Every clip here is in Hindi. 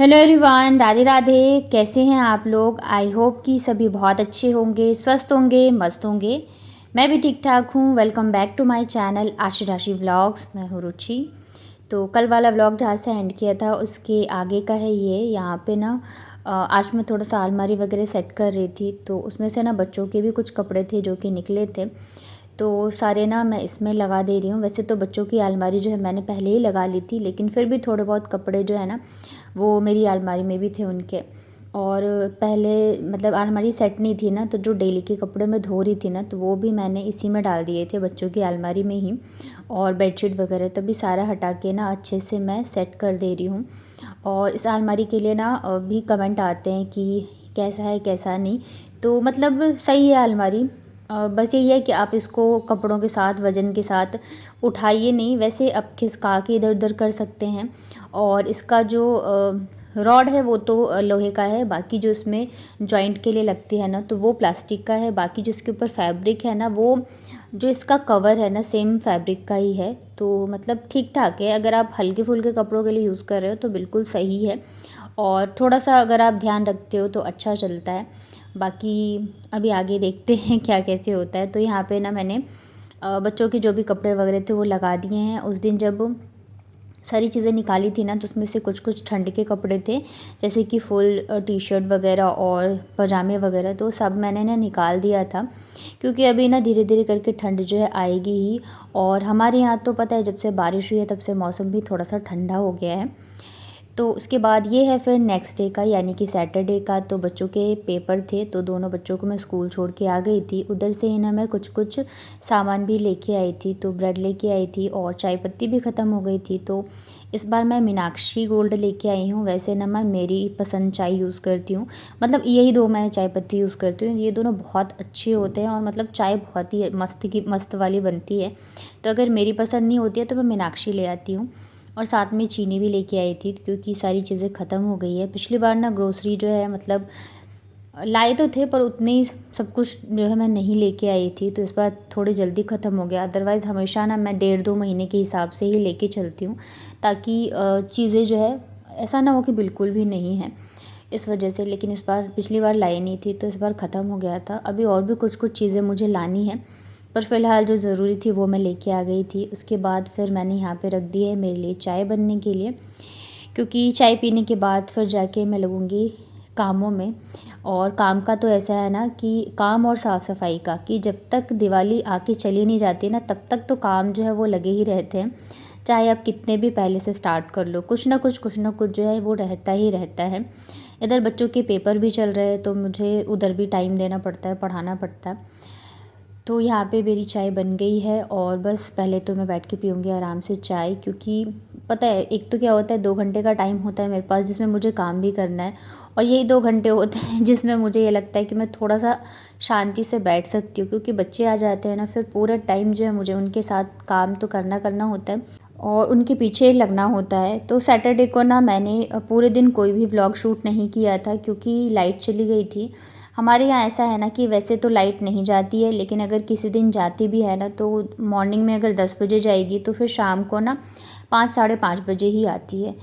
Hello everyone, Radhe Radhe. कैसे हैं आप लोग? आई होप कि सभी बहुत अच्छे होंगे, स्वस्थ होंगे, मस्त होंगे। मैं भी ठीक ठाक हूँ। Welcome back to my channel Ashi Rashi vlogs. मैं हूँ रुचि। तो कल वाला व्लॉग जहाँ से एंड किया था उसके आगे का है ये। यहाँ पे ना आज मैं थोड़ा सा अलमारी वगैरह सेट कर रही थी, तो उसमें से ना बच्चों के भी कुछ कपड़े थे जो कि निकले थे, तो सारे ना मैं इसमें लगा दे रही हूँ। वैसे तो बच्चों की अलमारी जो है मैंने पहले ही लगा ली थी, लेकिन फिर भी थोड़े बहुत कपड़े जो है ना वो मेरी अलमारी में भी थे उनके। और पहले मतलब अलमारी सेट नहीं थी ना, तो जो डेली के कपड़े मैं धो रही थी ना, तो वो भी मैंने इसी में डाल दिए थे बच्चों की अलमारी में ही। और बेडशीट वगैरह तो भी सारा हटा के ना अच्छे से मैं सेट कर दे रही हूँ। और इस अलमारी के लिए ना भी कमेंट आते हैं कि कैसा है कैसा नहीं। तो मतलब सही है अलमारी। बस यही है कि आप इसको कपड़ों के साथ वज़न के साथ उठाइए नहीं, वैसे आप खिसका के इधर उधर कर सकते हैं। और इसका जो रॉड है वो तो लोहे का है, बाकी जो इसमें जॉइंट के लिए लगती है ना तो वो प्लास्टिक का है। बाकी जो इसके ऊपर फैब्रिक है ना, वो जो इसका कवर है ना सेम फैब्रिक का ही है। तो मतलब ठीक ठाक है, अगर आप हल्के फुल्के कपड़ों के लिए यूज़ कर रहे हो तो बिल्कुल सही है। और थोड़ा सा अगर आप ध्यान रखते हो तो अच्छा चलता है। बाकी अभी आगे देखते हैं क्या कैसे होता है। तो यहाँ पे ना मैंने बच्चों के जो भी कपड़े वगैरह थे वो लगा दिए हैं। उस दिन जब सारी चीज़ें निकाली थी ना, तो उसमें से कुछ कुछ ठंड के कपड़े थे, जैसे कि फुल टी शर्ट वगैरह और पजामे वगैरह, तो सब मैंने ना निकाल दिया था। क्योंकि अभी ना धीरे धीरे करके ठंड जो है आएगी ही। और हमारे यहाँ तो पता है, जब से बारिश हुई है तब से मौसम भी थोड़ा सा ठंडा हो गया है। तो उसके बाद ये है फिर नेक्स्ट डे का, यानी कि सैटरडे का। तो बच्चों के पेपर थे, तो दोनों बच्चों को मैं स्कूल छोड़ के आ गई थी। उधर से ही ना मैं कुछ कुछ सामान भी लेके आई थी। तो ब्रेड लेके आई थी और चाय पत्ती भी ख़त्म हो गई थी। तो इस बार मैं मीनाक्षी गोल्ड लेके आई हूँ। वैसे ना मैं मेरी पसंद चाय यूज़ करती हूँ, मतलब यही दो मैं चाय पत्ती यूज़ करती हूँ। ये दोनों बहुत अच्छे होते हैं और मतलब चाय बहुत ही मस्त की मस्त वाली बनती है। तो अगर मेरी पसंद नहीं होती है तो मैं मीनाक्षी ले आती हूँ। और साथ में चीनी भी लेके आई थी, क्योंकि सारी चीज़ें ख़त्म हो गई है। पिछली बार ना ग्रोसरी जो है मतलब लाए तो थे, पर उतने ही सब कुछ जो है मैं नहीं लेके आई थी। तो इस बार थोड़ी जल्दी ख़त्म हो गया। अदरवाइज़ हमेशा ना मैं 1.5-2 महीने के हिसाब से ही लेके चलती हूँ, ताकि चीज़ें जो है ऐसा ना हो कि बिल्कुल भी नहीं है, इस वजह से। लेकिन इस बार पिछली बार लाई नहीं थी, तो इस बार ख़त्म हो गया था। अभी और भी कुछ कुछ चीज़ें मुझे लानी है, पर फ़िलहाल जो ज़रूरी थी वो मैं लेके आ गई थी। उसके बाद फिर मैंने यहाँ पे रख दी है मेरे लिए चाय बनने के लिए, क्योंकि चाय पीने के बाद फिर जाके मैं लगूँगी कामों में। और काम का तो ऐसा है ना कि काम और साफ़ सफाई का, कि जब तक दिवाली आके चली नहीं जाती ना, तब तक तो काम जो है वो लगे ही रहते हैं। चाहे आप कितने भी पहले से स्टार्ट कर लो, कुछ ना कुछ जो है वो रहता ही रहता है। इधर बच्चों के पेपर भी चल रहे हैं, तो मुझे उधर भी टाइम देना पड़ता है, पढ़ाना पड़ता है। तो यहाँ पे मेरी चाय बन गई है, और बस पहले तो मैं बैठ के पीऊँगी आराम से चाय। क्योंकि पता है, एक तो क्या होता है, 2 घंटे का टाइम होता है मेरे पास जिसमें मुझे काम भी करना है, और यही 2 घंटे होते हैं जिसमें मुझे ये लगता है कि मैं थोड़ा सा शांति से बैठ सकती हूँ। क्योंकि बच्चे आ जाते हैं ना, फिर पूरा टाइम जो है मुझे उनके साथ काम तो करना होता है और उनके पीछे लगना होता है। तो सैटरडे को ना मैंने पूरे दिन कोई भी व्लॉग शूट नहीं किया था, क्योंकि लाइट चली गई थी। हमारे यहाँ ऐसा है ना कि वैसे तो लाइट नहीं जाती है, लेकिन अगर किसी दिन जाती भी है ना, तो मॉर्निंग में अगर 10 बजे जाएगी तो फिर शाम को ना 5-5:30 बजे ही आती है।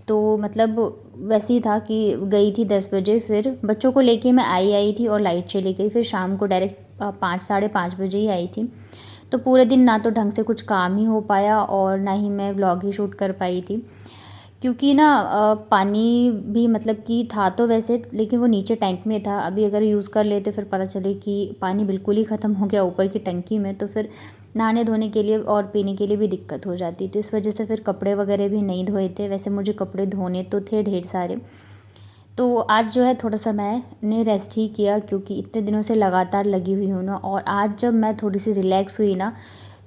तो मतलब वैसे ही था कि गई थी 10 बजे, फिर बच्चों को लेके मैं आई थी और लाइट चली गई। फिर शाम को डायरेक्ट 5-5:30 बजे ही आई थी। तो पूरे दिन ना तो ढंग से कुछ काम ही हो पाया, और ना ही मैं व्लॉग ही शूट कर पाई थी। क्योंकि ना पानी भी मतलब कि था तो वैसे, लेकिन वो नीचे टैंक में था। अभी अगर यूज़ कर लेते फिर पता चले कि पानी बिल्कुल ही ख़त्म हो गया ऊपर की टंकी में, तो फिर नहाने धोने के लिए और पीने के लिए भी दिक्कत हो जाती। तो इस वजह से फिर कपड़े वगैरह भी नहीं धोए थे। वैसे मुझे कपड़े धोने तो थे ढेर सारे। तो आज जो है थोड़ा सा मैंने रेस्ट ही किया, क्योंकि इतने दिनों से लगातार लगी हुई हूँ ना। और आज जब मैं थोड़ी सी रिलैक्स हुई ना,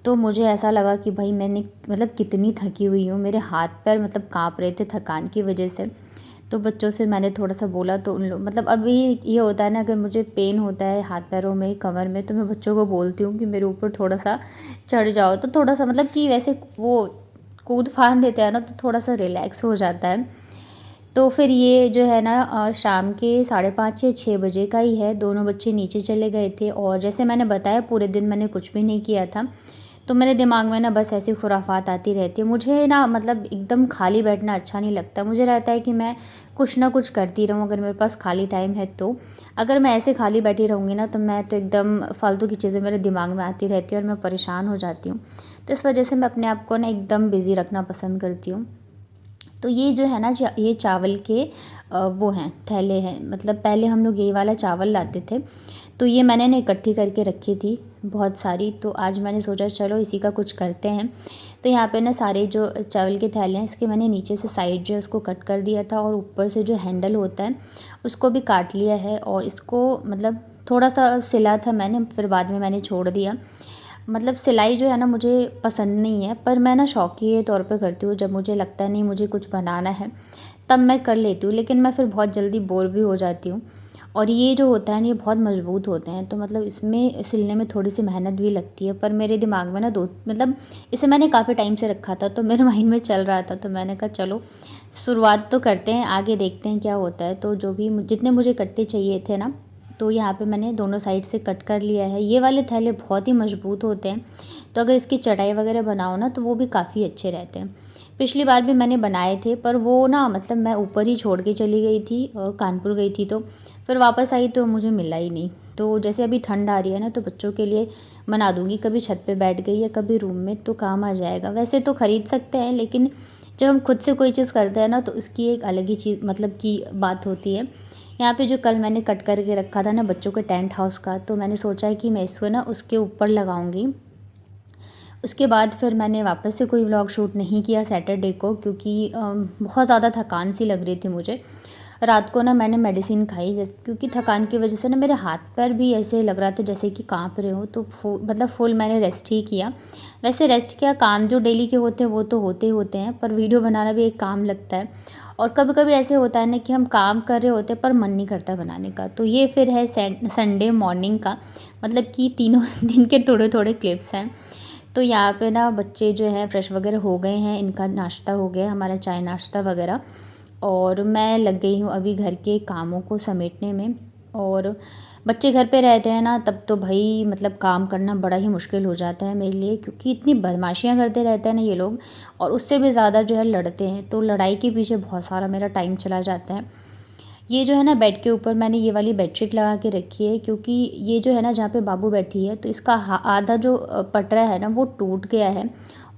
तो मुझे ऐसा लगा कि भाई मैंने मतलब कितनी थकी हुई हूँ। मेरे हाथ पैर मतलब काँप रहे थे थकान की वजह से। तो बच्चों से मैंने थोड़ा सा बोला, तो उन लोग मतलब अभी ये होता है ना, अगर मुझे पेन होता है हाथ पैरों में, कमर में, तो मैं बच्चों को बोलती हूँ कि मेरे ऊपर थोड़ा सा चढ़ जाओ। तो थोड़ा सा मतलब कि वैसे वो कूद फान देते हैं ना, तो थोड़ा सा रिलैक्स हो जाता है। तो फिर ये जो है ना शाम के 5:30 या 6 बजे का ही है। दोनों बच्चे नीचे चले गए थे, और जैसे मैंने बताया पूरे दिन मैंने कुछ भी नहीं किया था। तो मेरे दिमाग में ना बस ऐसी खुराफात आती रहती है। मुझे ना मतलब एकदम खाली बैठना अच्छा नहीं लगता। मुझे रहता है कि मैं कुछ ना कुछ करती रहूँ अगर मेरे पास खाली टाइम है तो। अगर मैं ऐसे खाली बैठी रहूँगी ना तो मैं तो एकदम फालतू की चीज़ें मेरे दिमाग में आती रहती है और मैं परेशान हो जाती हूँ। तो इस वजह से मैं अपने आप को ना एकदम बिज़ी रखना पसंद करती हूँ। तो ये जो है ना ये चावल के वो हैं थैले हैं, मतलब पहले हम लोग ये वाला चावल लाते थे। तो ये मैंने ना इकट्ठी करके रखी थी बहुत सारी, तो आज मैंने सोचा चलो इसी का कुछ करते हैं। तो यहाँ पे ना सारे जो चावल के थैले हैं इसके मैंने नीचे से साइड जो है उसको कट कर दिया था और ऊपर से जो हैंडल होता है उसको भी काट लिया है। और इसको मतलब थोड़ा सा सिला था मैंने, फिर बाद में मैंने छोड़ दिया। मतलब सिलाई जो है ना मुझे पसंद नहीं है, पर मैं ना शौकीय तौर पे करती हूँ। जब मुझे लगता है नहीं मुझे कुछ बनाना है तब मैं कर लेती हूँ, लेकिन मैं फिर बहुत जल्दी बोर भी हो जाती हूँ। और ये जो होता है ना ये बहुत मजबूत होते हैं, तो मतलब इसमें सिलने में थोड़ी सी मेहनत भी लगती है। पर मेरे दिमाग में ना दो मतलब इसे मैंने काफ़ी टाइम से रखा था तो मेरे माइंड में चल रहा था, तो मैंने कहा चलो शुरुआत तो करते हैं, आगे देखते हैं क्या होता है। तो जो भी जितने मुझे कट्टे चाहिए थे ना, तो यहाँ पे मैंने दोनों साइड से कट कर लिया है। ये वाले थैले बहुत ही मजबूत होते हैं, तो अगर इसकी चटाई वगैरह बनाओ ना तो वो भी काफ़ी अच्छे रहते हैं। पिछली बार भी मैंने बनाए थे, पर वो ना मतलब मैं ऊपर ही छोड़ के चली गई थी, कानपुर गई थी तो फिर वापस आई तो मुझे मिला ही नहीं। तो जैसे अभी ठंड आ रही है ना तो बच्चों के लिए बना दूँगी, कभी छत पे बैठ गई या कभी रूम में, तो काम आ जाएगा। वैसे तो ख़रीद सकते हैं, लेकिन जब हम खुद से कोई चीज़ करते हैं ना तो उसकी एक अलग ही चीज़ मतलब की बात होती है। यहाँ पे जो कल मैंने कट करके रखा था ना बच्चों के टेंट हाउस का, तो मैंने सोचा है कि मैं इसको ना उसके ऊपर लगाऊंगी। उसके बाद फिर मैंने वापस से कोई व्लॉग शूट नहीं किया सैटरडे को, क्योंकि बहुत ज़्यादा थकान सी लग रही थी मुझे। रात को ना मैंने मेडिसिन खाई, जैसे क्योंकि थकान की वजह से ना मेरे हाथ पैर भी ऐसे लग रहा था जैसे कि कांप रहे हो। तो मतलब फुल मैंने रेस्ट ही किया। वैसे रेस्ट किया, काम जो डेली के होते हैं वो तो होते ही होते हैं, पर वीडियो बनाना भी एक काम लगता है। और कभी कभी ऐसे होता है ना कि हम काम कर रहे होते हैं पर मन नहीं करता बनाने का। तो ये फिर है संडे मॉर्निंग का, मतलब कि तीनों दिन के थोड़े थोड़े क्लिप्स हैं। तो यहाँ पे ना बच्चे जो है फ्रेश वगैरह हो गए हैं, इनका नाश्ता हो गया, हमारा चाय नाश्ता वगैरह। और मैं लग गई हूँ अभी घर के कामों को समेटने में। और बच्चे घर पे रहते हैं ना तब तो भाई मतलब काम करना बड़ा ही मुश्किल हो जाता है मेरे लिए, क्योंकि इतनी बदमाशियाँ करते रहते हैं ना ये लोग, और उससे भी ज़्यादा जो है लड़ते हैं। तो लड़ाई के पीछे बहुत सारा मेरा टाइम चला जाता है। ये जो है ना बेड के ऊपर मैंने ये वाली बेडशीट लगा के रखी है, क्योंकि ये जो है ना जहाँ पे बाबू बैठी है तो इसका आधा जो पटरा है ना वो टूट गया है।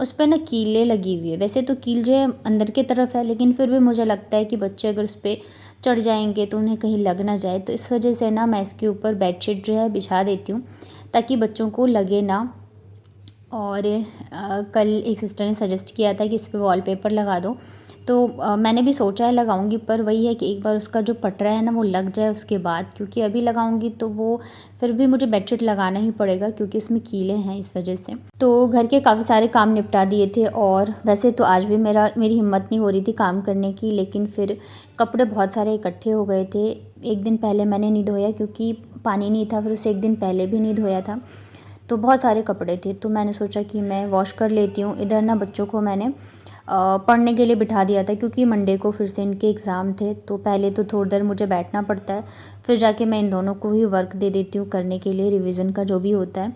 उस पर ना कीलें लगी हुई है। वैसे तो कील जो है अंदर की तरफ है, लेकिन फिर भी मुझे लगता है कि बच्चे अगर उस पर चढ़ जाएंगे तो उन्हें कहीं लग ना जाए। तो इस वजह से ना मैं इसके ऊपर बेडशीट जो है बिछा देती हूँ ताकि बच्चों को लगे ना। और कल एक सिस्टर ने सजेस्ट किया था कि इस पर वॉलपेपर लगा दो, तो मैंने भी सोचा है लगाऊंगी, पर वही है कि एक बार उसका जो पटरा है ना वो लग जाए उसके बाद, क्योंकि अभी लगाऊंगी तो वो फिर भी मुझे बेडशीट लगाना ही पड़ेगा क्योंकि उसमें कीले हैं इस वजह से। तो घर के काफ़ी सारे काम निपटा दिए थे। और वैसे तो आज भी मेरी हिम्मत नहीं हो रही थी काम करने की, लेकिन फिर कपड़े बहुत सारे इकट्ठे हो गए थे। एक दिन पहले मैंने नहीं धोया क्योंकि पानी नहीं था, फिर उसे एक दिन पहले भी नहीं धोया था, तो बहुत सारे कपड़े थे। तो मैंने सोचा कि मैं वॉश कर लेती हूँ। इधर ना बच्चों को मैंने पढ़ने के लिए बिठा दिया था, क्योंकि मंडे को फिर से इनके एग्ज़ाम थे। तो पहले तो थोड़ी देर मुझे बैठना पड़ता है, फिर जाके मैं इन दोनों को ही वर्क दे देती हूँ करने के लिए, रिवीजन का जो भी होता है।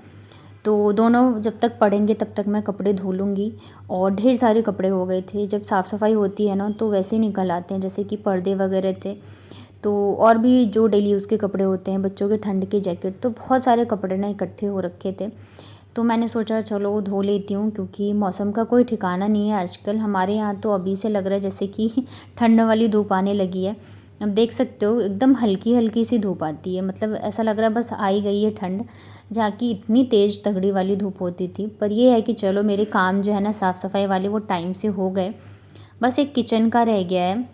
तो दोनों जब तक पढ़ेंगे तब तक मैं कपड़े धो लूँगी। और ढेर सारे कपड़े हो गए थे। जब साफ़ सफाई होती है ना तो वैसे ही निकल आते हैं, जैसे कि पर्दे वगैरह थे, तो और भी जो डेली यूज़ के कपड़े होते हैं, बच्चों के ठंड के जैकेट, तो बहुत सारे कपड़े ना इकट्ठे हो रखे थे। तो मैंने सोचा चलो धो लेती हूँ, क्योंकि मौसम का कोई ठिकाना नहीं है आजकल। हमारे यहाँ तो अभी से लग रहा है जैसे कि ठंड वाली धूप आने लगी है। अब देख सकते हो एकदम हल्की हल्की सी धूप आती है, मतलब ऐसा लग रहा है बस आ ही गई है ठंड, जहाँ की इतनी तेज़ तगड़ी वाली धूप होती थी। पर ये है कि चलो मेरे काम जो है ना साफ़ सफाई वाले वो टाइम से हो गए, बस एक किचन का रह गया है।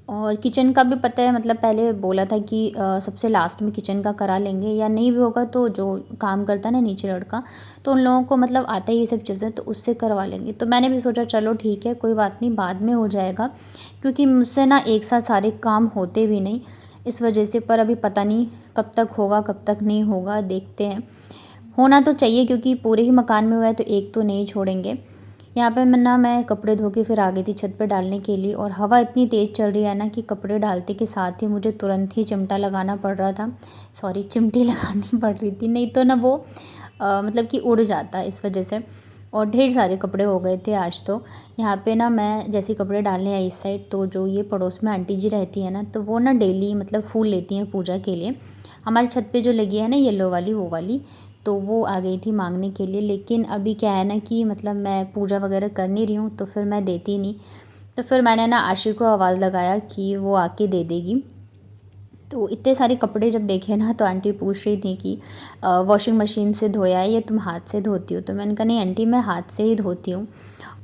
और किचन का भी पता है, मतलब पहले बोला था कि सबसे लास्ट में किचन का करा लेंगे, या नहीं भी होगा तो जो काम करता है ना नीचे लड़का, तो उन लोगों को मतलब आता ही ये सब चीज़ें, तो उससे करवा लेंगे। तो मैंने भी सोचा चलो ठीक है कोई बात नहीं, बाद में हो जाएगा, क्योंकि मुझसे ना एक साथ सारे काम होते भी नहीं इस वजह से। पर अभी पता नहीं कब तक होगा कब तक नहीं होगा, देखते हैं। होना तो चाहिए क्योंकि पूरे ही मकान में हुआ है तो एक तो नहीं छोड़ेंगे। यहाँ पे मैं कपड़े धो के फिर आ गई थी छत पे डालने के लिए, और हवा इतनी तेज़ चल रही है ना कि कपड़े डालते के साथ ही मुझे तुरंत ही चिमटा लगाना पड़ रहा था, सॉरी चिमटी लगानी पड़ रही थी, नहीं तो ना वो मतलब कि उड़ जाता है इस वजह से। और ढेर सारे कपड़े हो गए थे आज तो। यहाँ पे ना मैं जैसे कपड़े डालने आई इस साइड, तो जो ये पड़ोस में आंटी जी रहती है ना, तो वो ना डेली मतलब फूल लेती हैं पूजा के लिए। हमारी छत पे जो लगी है ना येलो वाली, वो वाली, तो वो आ गई थी मांगने के लिए। लेकिन अभी क्या है ना कि मतलब मैं पूजा वगैरह कर नहीं रही हूँ, तो फिर मैं देती नहीं। तो फिर मैंने ना आशी को आवाज़ लगाया कि वो आके दे देगी। तो इतने सारे कपड़े जब देखे ना, तो आंटी पूछ रही थी कि वॉशिंग मशीन से धोया है या तुम हाथ से धोती हो। तो मैंने कहा नहीं आंटी, मैं हाथ से ही धोती हूँ।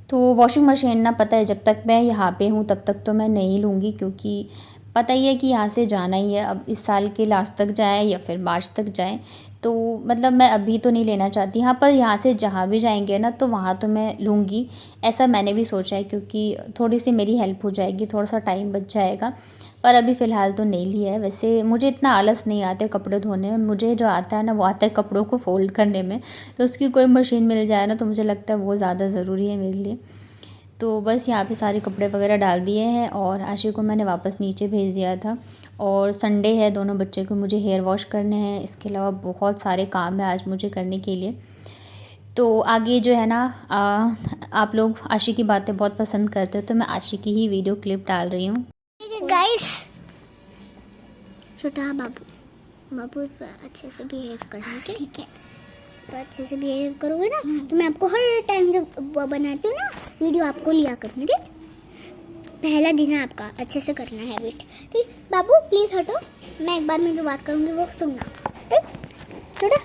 तो वॉशिंग मशीन ना, पता है जब तक मैं यहाँ पे हूँ तब तक तो मैं नहीं लूँगी, क्योंकि पता ही है कि यहाँ से जाना ही है। अब इस साल के लास्ट तक जाए या फिर मार्च तक जाए, तो मतलब मैं अभी तो नहीं लेना चाहती। हाँ, पर यहाँ से जहाँ भी जाएंगे ना, तो वहाँ तो मैं लूँगी, ऐसा मैंने भी सोचा है, क्योंकि थोड़ी सी मेरी हेल्प हो जाएगी, थोड़ा सा टाइम बच जाएगा। पर अभी फ़िलहाल तो नहीं लिया है। वैसे मुझे इतना आलस नहीं आता है कपड़े धोने में, मुझे जो आता है ना वो आता है कपड़ों को फ़ोल्ड करने में। तो उसकी कोई मशीन मिल जाए ना, तो मुझे लगता है वो ज़्यादा ज़रूरी है मेरे लिए। तो बस यहाँ पे सारे कपड़े वगैरह डाल दिए हैं, और आशी को मैंने वापस नीचे भेज दिया था। और संडे है, दोनों बच्चे को मुझे हेयर वॉश करने हैं, इसके अलावा बहुत सारे काम है आज मुझे करने के लिए। तो आगे जो है ना, आप लोग आशी की बातें बहुत पसंद करते हो, तो मैं आशी की ही वीडियो क्लिप डाल रही हूँ। गाइस, छोटा बाबू अच्छे से बिहेव करना, ठीक है? तो अच्छे से बिहेव करोगे ना, तो मैं आपको हर टाइम जब वो बनाती हूँ ना वीडियो, आपको लिया करूँगी, ठीक? पहला दिन है आपका, अच्छे से करना है वेट, ठीक? बाबू प्लीज़ हटो, मैं एक बार में जो बात करूँगी वो सुनना, ठीक? छोटा,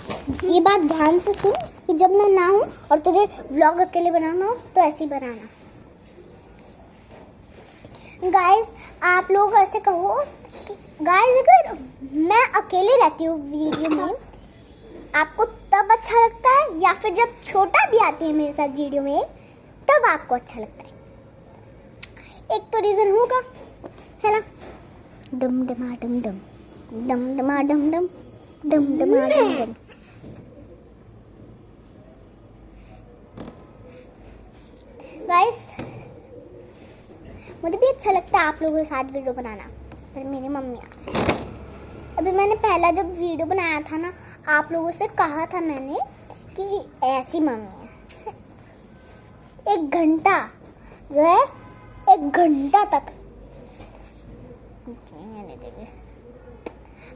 ये बात ध्यान से सुन कि जब मैं ना हूँ और तुझे व्लॉग अकेले बनाना हो तो ऐसे ही बनाना। गाइस, आप लोग ऐसे कहो कि गाइस अगर मैं अकेले रहती हूँ वीडियो में, आपको तब अच्छा लगता है, या फिर जब छोटा भी आती है मेरे साथ वीडियो में तब आपको अच्छा लगता है? एक तो रीजन होगा, है ना? डम डमा डम डम, डम डमा डम डम, डम डमा डम डम। गाइस, मुझे भी अच्छा लगता है आप लोगों के साथ वीडियो बनाना, पर मेरी मम्मी अभी मैंने पहला जब वीडियो बनाया था ना, आप लोगों से कहा था मैंने कि ऐसी मम्मी है, 1 घंटा जो है 1 घंटा तक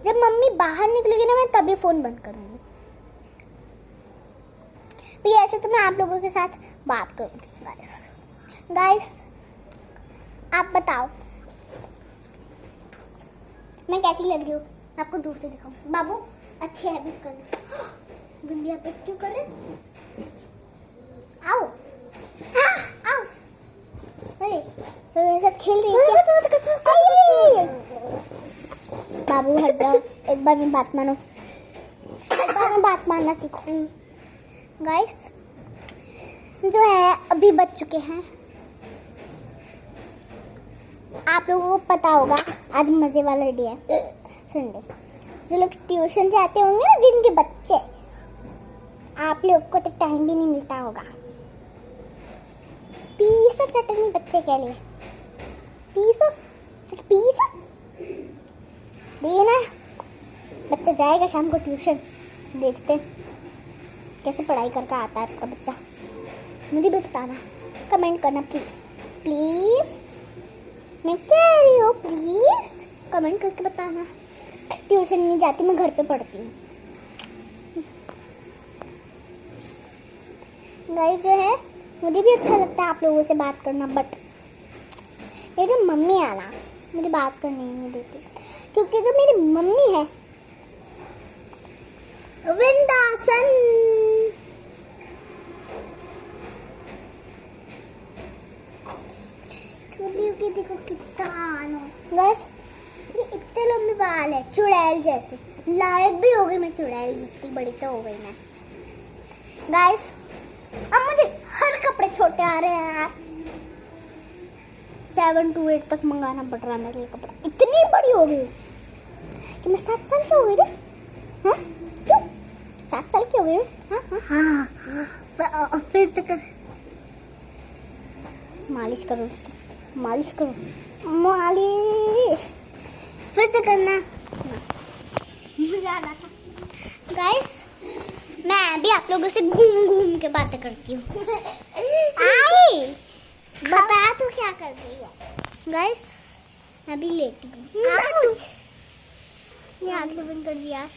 जब मम्मी बाहर निकलेगी ना, मैं तभी फोन बंद करूंगी। भी ऐसे तो मैं आप लोगों के साथ बात करूंगी। गाइस आप बताओ मैं कैसी लग रही हूँ? आपको दूर से दिखाऊं। बाबू अच्छी हैबिट करना। गुंडिया पे क्यों कर रहे? आओ, हाँ, आओ। अरे तो मेरे साथ खेल रही है क्या? बाबू हट जाओ, एक बार में बात मानो, एक बार में बात मानना सीखो। गाइस जो है अभी बज चुके हैं, आप लोगों को पता होगा आज मजे वाला डे है, संडे। जो लोग ट्यूशन जाते होंगे ना, जिनके बच्चे, आप लोग को तो टाइम भी नहीं मिलता होगा। पीस चटनी बच्चे के लिए, पीस देना। बच्चा जाएगा शाम को ट्यूशन, देखते कैसे पढ़ाई करके आता है आपका बच्चा। मुझे भी बताना, कमेंट करना प्लीज। मैं कह रही हूँ प्लीज कमेंट करके बताना। ट्यूशन नहीं जाती, मैं घर पे पढ़ती हूँ। गाइस जो है मुझे भी अच्छा लगता है आप लोगों से बात करना, बट ये जो मम्मी है ना, मुझे बात करने ही नहीं देती, क्योंकि जो मेरी मम्मी है विंदासन, देखो कितना। बस ये इतने लंबे बाल है, चुड़ैल जैसे। लायक भी हो गई मैं चुड़ैल जितनी बड़ी तो हो गई मैं। गाइस अब मुझे हर कपड़े छोटे आ रहे हैं यार, 7 to 8 तक मंगाना पड़ रहा है मेरे लिए कपड़ा। इतनी बड़ी हो गई कि मैं 7 साल की हो गई रे। हाँ क्यों 7 साल की हो गई? हाँ फिर से कर, मालिश करो उसकी, मालिश करो, मालिश फिर से करना। मजा आ रहा था। गाइस मैं भी बेटी आप लोगों से घूम घूम के बातें करती हूँ। आई बता तू क्या कर रही है। गाइस मैं भी लेटी हूँ। ये आंखें बंद कर दिया।